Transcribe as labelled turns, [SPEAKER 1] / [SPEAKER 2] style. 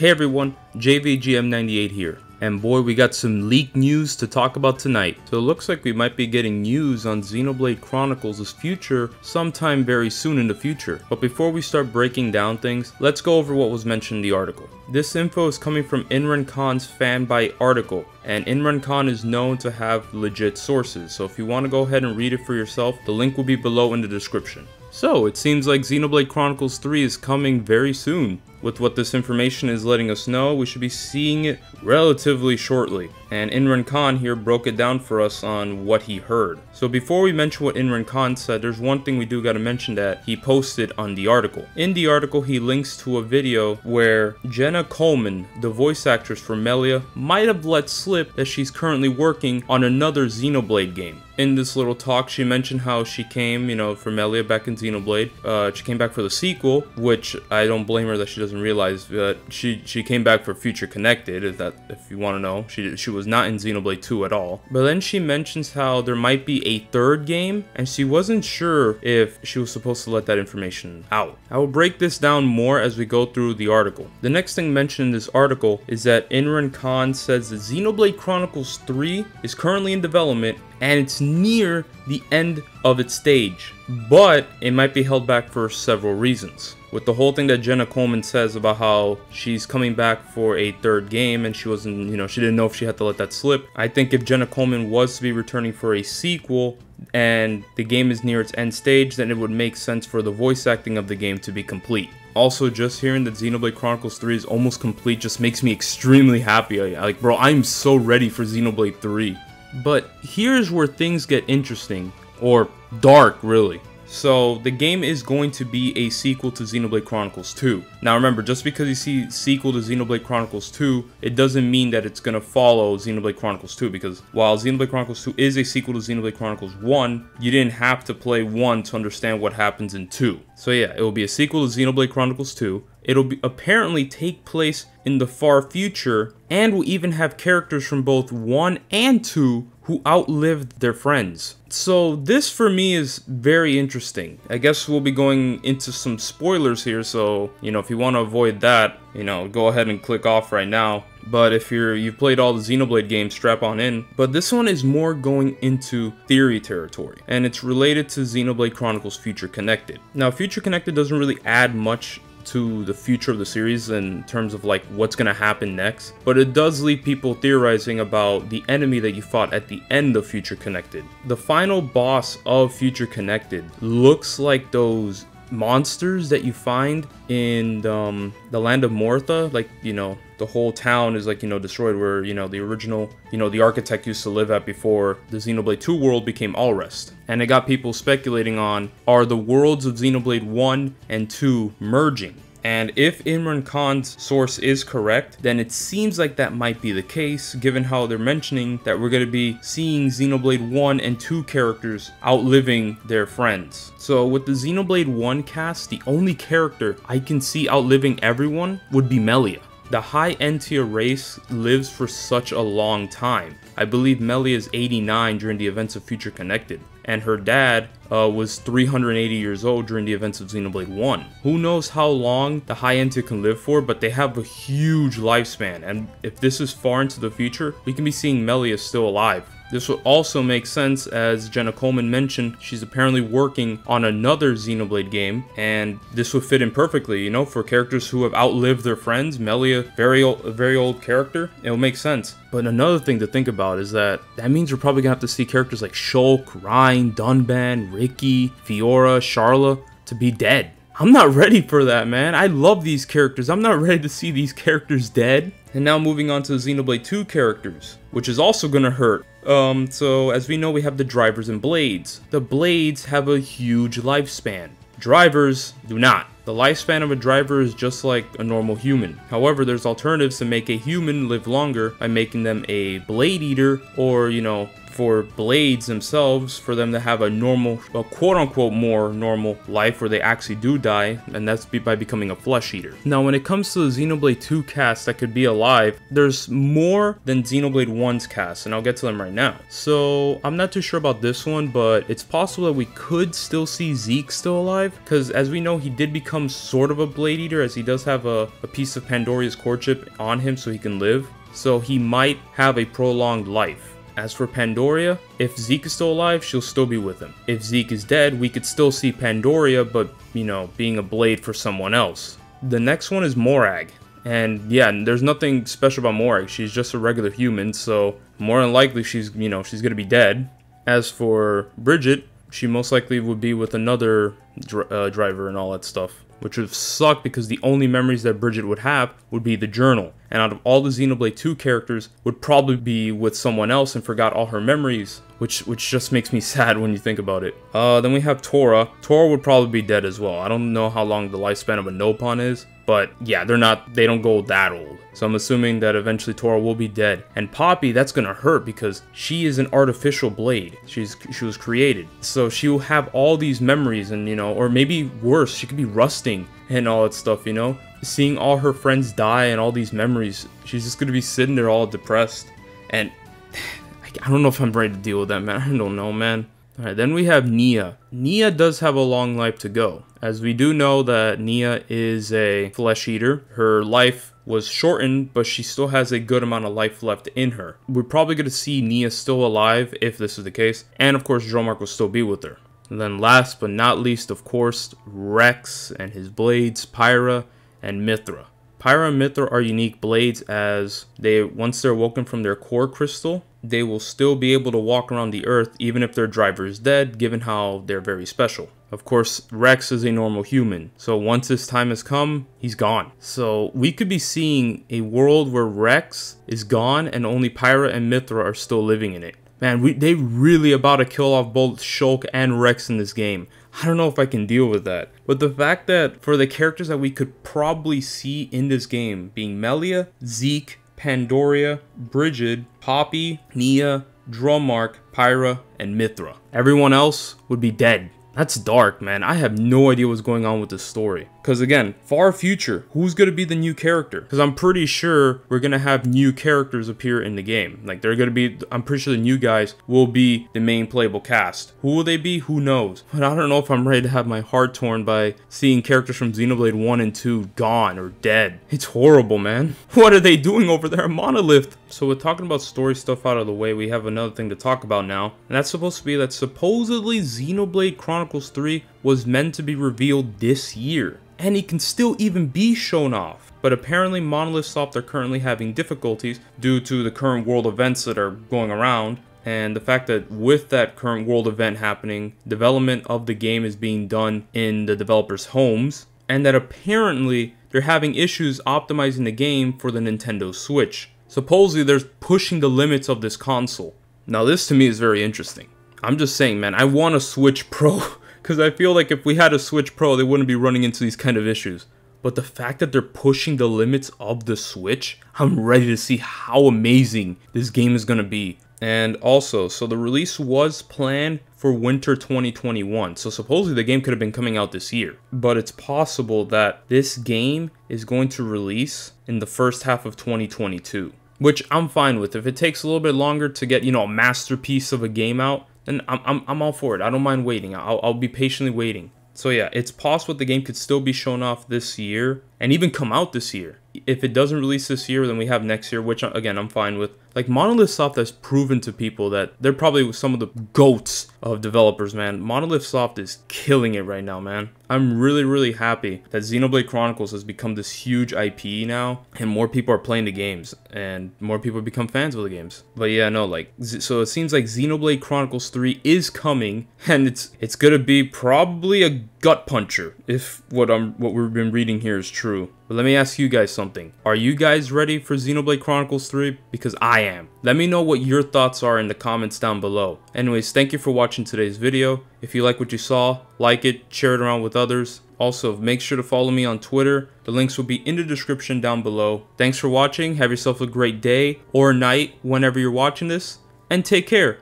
[SPEAKER 1] Hey everyone, JVGM 98 here. And boy, we got some leaked news to talk about tonight. So it looks like we might be getting news on Xenoblade Chronicles' future sometime very soon in the future. But before we start breaking down things, let's go over what was mentioned in the article. This info is coming from Imran Khan's fanbite article, and Imran Khan is known to have legit sources. So if you want to go ahead and read it for yourself, the link will be below in the description. So it seems like Xenoblade Chronicles 3 is coming very soon. With what this information is letting us know, we should be seeing it relatively shortly. And Imran Khan here broke it down for us on what he heard. So before we mention what Imran Khan said, there's one thing we do gotta mention that he posted on the article. In the article, he links to a video where Jenna Coleman, the voice actress for Melia, might have let slip that she's currently working on another Xenoblade game. In this little talk, she mentioned how she came, for Melia back in Xenoblade. She came back for the sequel, which I don't blame her that she doesn't realize that she came back for Future Connected, if you want to know. She was not in Xenoblade 2 at all. But then she mentions how there might be a third game, and she wasn't sure if she was supposed to let that information out. I will break this down more as we go through the article. The next thing mentioned in this article is that Imran Khan says that Xenoblade Chronicles 3 is currently in development and it's near the end of its stage, but it might be held back for several reasons. With the whole thing that Jenna Coleman says about how she's coming back for a third game and she wasn't, she didn't know if she had to let that slip. I think if Jenna Coleman was to be returning for a sequel and the game is near its end stage, then it would make sense for the voice acting of the game to be complete. Also, just hearing that Xenoblade Chronicles 3 is almost complete just makes me extremely happy. Bro, I'm so ready for Xenoblade 3. But here's where things get interesting, or dark really. So the game is going to be a sequel to Xenoblade Chronicles 2. Now remember, just because you see sequel to Xenoblade Chronicles 2, it doesn't mean that it's going to follow Xenoblade Chronicles 2, because while Xenoblade Chronicles 2 is a sequel to Xenoblade Chronicles 1, you didn't have to play 1 to understand what happens in 2. So yeah, it will be a sequel to Xenoblade Chronicles 2. It'll apparently take place in the far future, and will even have characters from both 1 and 2 who outlived their friends. So this for me is very interesting. I guess we'll be going into some spoilers here, so if you want to avoid that, go ahead and click off right now. But if you've played all the Xenoblade games, strap on in. But this one is more going into theory territory, and it's related to Xenoblade Chronicles Future Connected. Now Future Connected doesn't really add much to the future of the series in terms of what's gonna happen next, but it does leave people theorizing about the enemy that you fought at the end of Future Connected. The final boss of Future Connected looks like those monsters that you find in the land of Mortha, the whole town is destroyed, where the original the architect used to live at before the Xenoblade 2 world became Allrest. And it got people speculating on, are the worlds of Xenoblade 1 and 2 merging? And if Imran Khan's source is correct, then it seems like that might be the case, given how they're mentioning that we're going to be seeing Xenoblade 1 and 2 characters outliving their friends. So with the Xenoblade 1 cast, the only character I can see outliving everyone would be Melia. The high end tier race lives for such a long time. I believe Melia is 89 during the events of Future Connected, and her dad was 380 years old during the events of Xenoblade 1. Who knows how long the high end tier can live for, but they have a huge lifespan, and if this is far into the future, we can be seeing Melia still alive. This would also make sense, as Jenna Coleman mentioned, she's apparently working on another Xenoblade game, and this would fit in perfectly, for characters who have outlived their friends. Melia, a very old character, it will make sense. But another thing to think about is that means we're probably gonna have to see characters like Shulk, Rein, Dunban, Ricky, Fiora, Sharla to be dead. I'm not ready for that, man. I love these characters. I'm not ready to see these characters dead. And now moving on to the Xenoblade 2 characters, which is also gonna hurt. So as we know, we have the drivers and blades. The blades have a huge lifespan. Drivers do not. The lifespan of a driver is just like a normal human. However, there's alternatives to make a human live longer by making them a blade eater, or, for blades themselves, for them to have a normal, a quote-unquote more normal life where they actually do die, and that's by becoming a flesh eater. Now, when it comes to the Xenoblade 2 cast that could be alive, there's more than Xenoblade 1's cast, and I'll get to them right now. So, I'm not too sure about this one, but it's possible that we could still see Zeke still alive, because as we know, he did become sort of a blade eater, as he does have a piece of Pandoria's core chip on him so he can live. So he might have a prolonged life. As for Pandoria, if Zeke is still alive, she'll still be with him. If Zeke is dead, we could still see Pandoria, but, you know, being a blade for someone else. The next one is Morag. And yeah, there's nothing special about Morag. She's just a regular human, so more than likely she's gonna be dead. As for Bridget, she most likely would be with another driver and all that stuff, which would suck because the only memories that Bridget would have would be the journal. And out of all the Xenoblade 2 characters, would probably be with someone else and forgot all her memories, which just makes me sad when you think about it. Then we have Tora. Tora would probably be dead as well. I don't know how long the lifespan of a Nopon is, but yeah, they don't go that old. So I'm assuming that eventually Tora will be dead. And Poppy, that's gonna hurt because she is an artificial blade. She was created. So she will have all these memories and, you know, or maybe worse, she could be rusting and all that stuff, you know? Seeing all her friends die and all these memories, she's just gonna be sitting there all depressed. And I don't know if I'm ready to deal with that, man. I don't know, man. Alright, then we have Nia. Nia does have a long life to go, as we do know that Nia is a flesh eater. Her life was shortened, but she still has a good amount of life left in her. We're probably going to see Nia still alive, if this is the case, and of course Dromark will still be with her. And then last but not least, of course, Rex and his blades, Pyra and Mithra. Pyra and Mithra are unique blades, as once they're woken from their core crystal, they will still be able to walk around the earth even if their driver is dead, given how they're very special. Of course, Rex is a normal human, so once his time has come, he's gone. So we could be seeing a world where Rex is gone and only Pyra and Mithra are still living in it. Man, they really about to kill off both Shulk and Rex in this game. I don't know if I can deal with that. But the fact that for the characters that we could probably see in this game, being Melia, Zeke, Pandoria, Bridget, Poppy, Nia, Dromark, Pyra, and Mithra. Everyone else would be dead. That's dark, man. I have no idea what's going on with this story. Because again, far future, who's going to be the new character? Because I'm pretty sure we're going to have new characters appear in the game. Like, they're going to be, I'm pretty sure the new guys will be the main playable cast. Who will they be? Who knows? But I don't know if I'm ready to have my heart torn by seeing characters from Xenoblade 1 and 2 gone or dead. It's horrible, man. What are they doing over there at Monolith? So we're talking about story stuff out of the way. We have another thing to talk about now. And that's supposed to be that supposedly Xenoblade Chronicles 3 was meant to be revealed this year. And it can still even be shown off. But apparently Monolith Soft are currently having difficulties due to the current world events that are going around. And the fact that with that current world event happening, development of the game is being done in the developers' homes. And that apparently they're having issues optimizing the game for the Nintendo Switch. Supposedly they're pushing the limits of this console. Now this to me is very interesting. I'm just saying, man, I want a Switch Pro. Because I feel like if we had a Switch Pro, they wouldn't be running into these kind of issues. But the fact that they're pushing the limits of the Switch, I'm ready to see how amazing this game is going to be. And also, so the release was planned for winter 2021. So supposedly the game could have been coming out this year. But it's possible that this game is going to release in the first half of 2022. Which I'm fine with. If it takes a little bit longer to get, you know, a masterpiece of a game out, then I'm all for it. I don't mind waiting. I'll be patiently waiting. So yeah, it's possible the game could still be shown off this year and even come out this year. If it doesn't release this year, then we have next year, which again, I'm fine with. Like, Monolith Soft has proven to people that they're probably some of the GOATs of developers, man. Monolith Soft is killing it right now, man. I'm really, really happy that Xenoblade Chronicles has become this huge IP now, and more people are playing the games, and more people become fans of the games. But yeah, no, like, so it seems like Xenoblade Chronicles 3 is coming, and it's gonna be probably a gut puncher if what we've been reading here is true. But let me ask you guys something. Are you guys ready for Xenoblade Chronicles 3? Because I am. Let me know what your thoughts are in the comments down below. Anyways, thank you for watching today's video. If you like what you saw, like it, share it around with others. Also, make sure to follow me on Twitter. The links will be in the description down below. Thanks for watching. Have yourself a great day or night whenever you're watching this. And take care.